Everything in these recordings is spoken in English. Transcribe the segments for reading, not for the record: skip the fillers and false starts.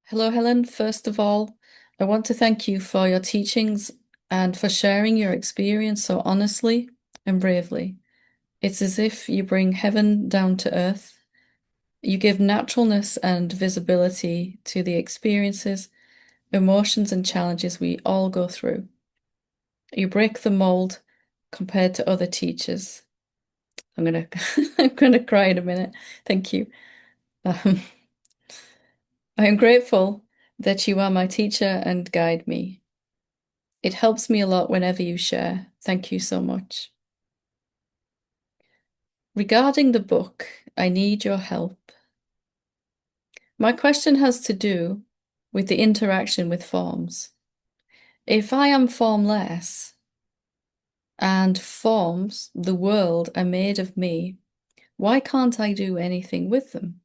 Hello, Helen. First of all, I want to thank you for your teachings and for sharing your experience so honestly and bravely. It's as if you bring heaven down to earth. You give naturalness and visibility to the experiences, emotions, and challenges we all go through. You break the mold compared to other teachers. I'm gonna I'm gonna cry in a minute. Thank you. Um, I am grateful that you are my teacher and guide me. It helps me a lot whenever you share. Thank you so much. Regarding the book, I need your help. My question has to do with the interaction with forms. If I am formless and forms, the world, are made of me, why can't I do anything with them?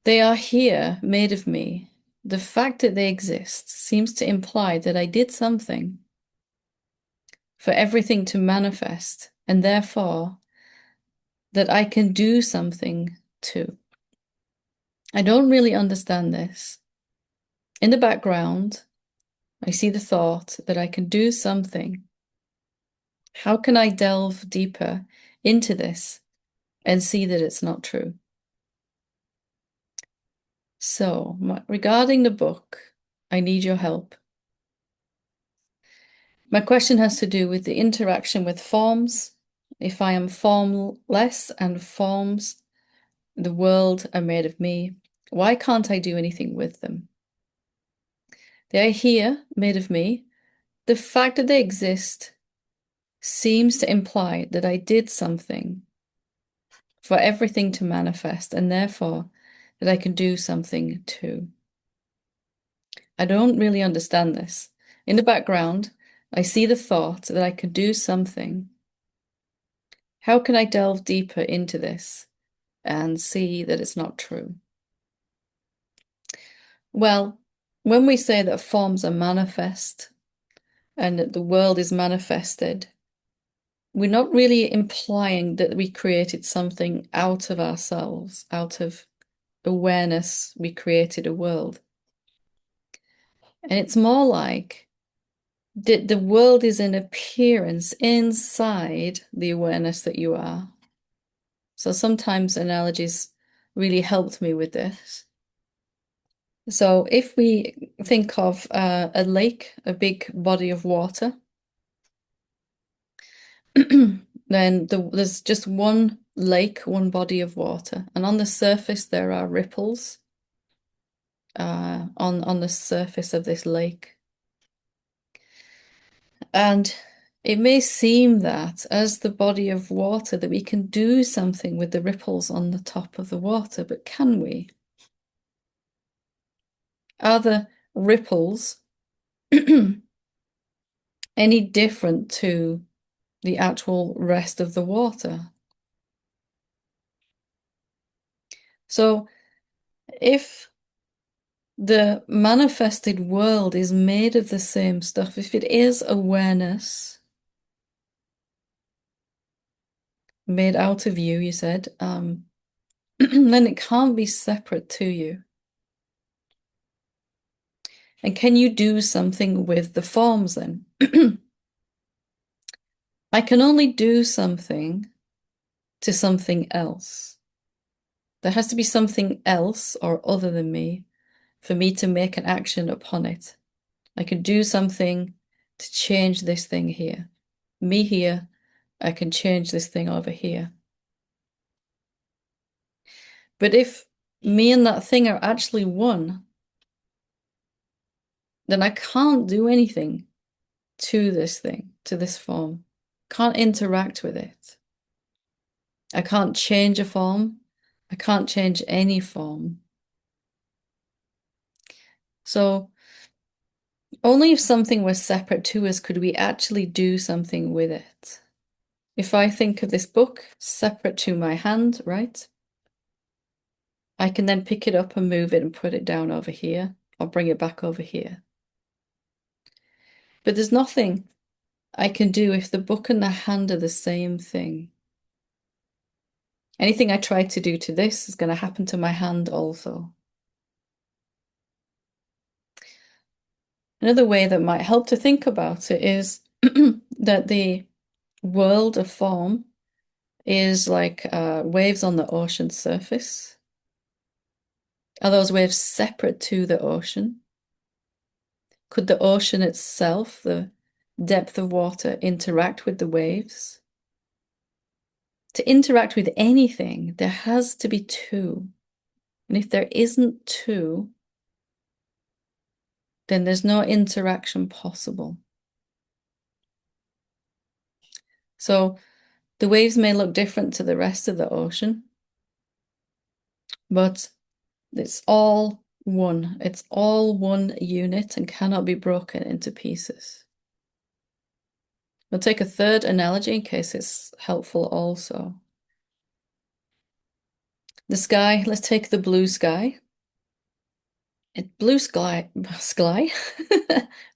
They are here, made of me. The fact that they exist seems to imply that I did something for everything to manifest, and therefore that I can do something too. I don't really understand this. In the background, I see the thought that I can do something. How can I delve deeper into this and see that it's not true? So, regarding the book, I need your help. My question has to do with the interaction with forms. If I am formless and forms, the world are made of me, why can't I do anything with them? They are here, made of me. The fact that they exist seems to imply that I did something for everything to manifest, and therefore that I can do something too. I don't really understand this. In the background, I see the thought that I could do something. How can I delve deeper into this and see that it's not true? Well, when we say that forms are manifest and that the world is manifested, we're not really implying that we created something out of ourselves, out of awareness, we created a world. And it's more like that the world is an appearance inside the awareness that you are. So sometimes analogies really helped me with this. So if we think of a lake, a big body of water, then there's just one lake, one body of water, and on the surface there are ripples on the surface of this lake. And it may seem that as the body of water that we can do something with the ripples on the top of the water, but can we? Are the ripples any different to the actual rest of the water? So if the manifested world is made of the same stuff, if it is awareness made out of you, you said, then it can't be separate to you. And can you do something with the forms then? I can only do something to something else. There has to be something else or other than me for me to make an action upon it. I can do something to change this thing here. Me here, I can change this thing over here. But if me and that thing are actually one, then I can't do anything to this thing, to this form. Can't interact with it. I can't change a form. I can't change any form. So only if something was separate to us could we actually do something with it. If I think of this book separate to my hand, right? I can then pick it up and move it and put it down over here or bring it back over here. But there's nothing I can do if the book and the hand are the same thing. Anything I try to do to this is going to happen to my hand also. Another way that might help to think about it is that the world of form is like waves on the ocean surface. Are those waves separate to the ocean? Could the ocean itself, the depth of water, interact with the waves? To interact with anything, there has to be two. And if there isn't two, then there's no interaction possible. So the waves may look different to the rest of the ocean, but it's all one. It's all one unit and cannot be broken into pieces. We'll take a third analogy in case it's helpful also. The sky, let's take the blue sky. Blue sky,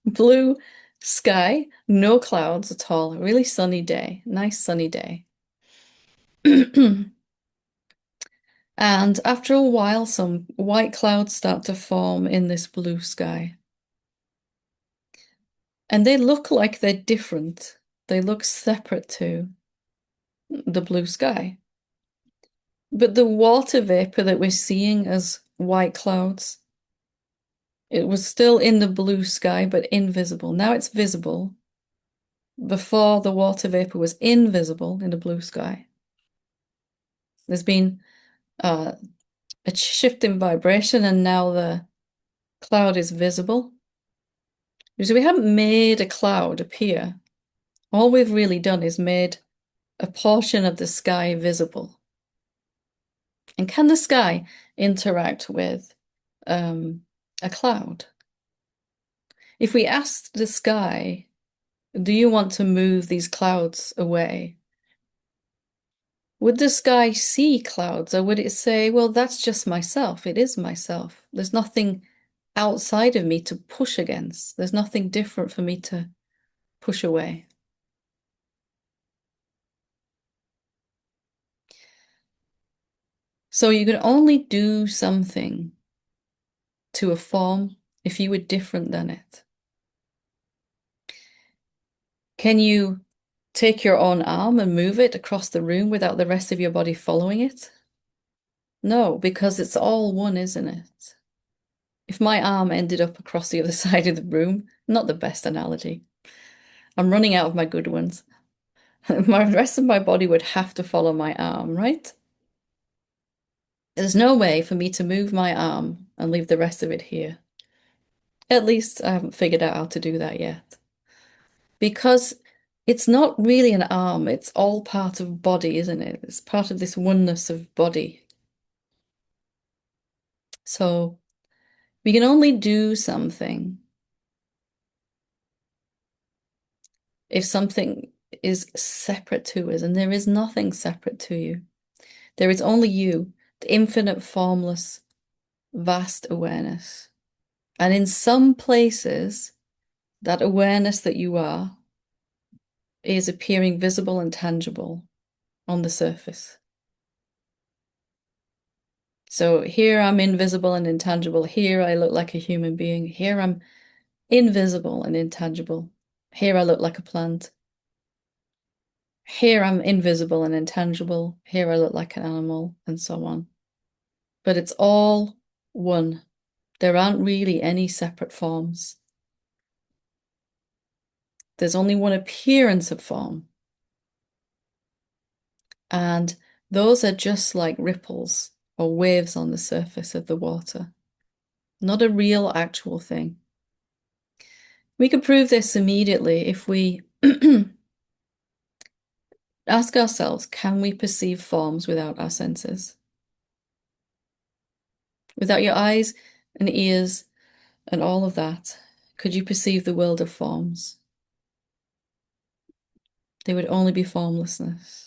blue sky, no clouds at all. A really sunny day, nice sunny day. And after a while, some white clouds start to form in this blue sky. And they look like they're different. They look separate to the blue sky. But the water vapor that we're seeing as white clouds, it was still in the blue sky, but invisible. Now it's visible. Before, the water vapor was invisible in the blue sky. There's been a shift in vibration, and now the cloud is visible. So we haven't made a cloud appear. All we've really done is made a portion of the sky visible. And can the sky interact with a cloud? If we asked the sky, do you want to move these clouds away? Would the sky see clouds, or would it say, well, that's just myself. It is myself. There's nothing outside of me to push against. There's nothing different for me to push away. So you can only do something to a form if you were different than it. Can you take your own arm and move it across the room without the rest of your body following it? No, because it's all one, isn't it? If my arm ended up across the other side of the room, not the best analogy. I'm running out of my good ones. The rest of my body would have to follow my arm, right? There's no way for me to move my arm and leave the rest of it here. At least I haven't figured out how to do that yet. Because it's not really an arm, it's all part of body, isn't it? It's part of this oneness of body. So we can only do something if something is separate to us, and there is nothing separate to you. There is only you, the infinite, formless, vast awareness. And in some places, that awareness that you are is appearing visible and tangible on the surface. So here I'm invisible and intangible. Here I look like a human being. Here I'm invisible and intangible. Here I look like a plant. Here I'm invisible and intangible. Here I look like an animal, and so on. But it's all one. There aren't really any separate forms. There's only one appearance of form. And those are just like ripples or waves on the surface of the water. Not a real actual thing. We could prove this immediately if we ask ourselves, can we perceive forms without our senses? Without your eyes and ears and all of that, could you perceive the world of forms? They would only be formlessness.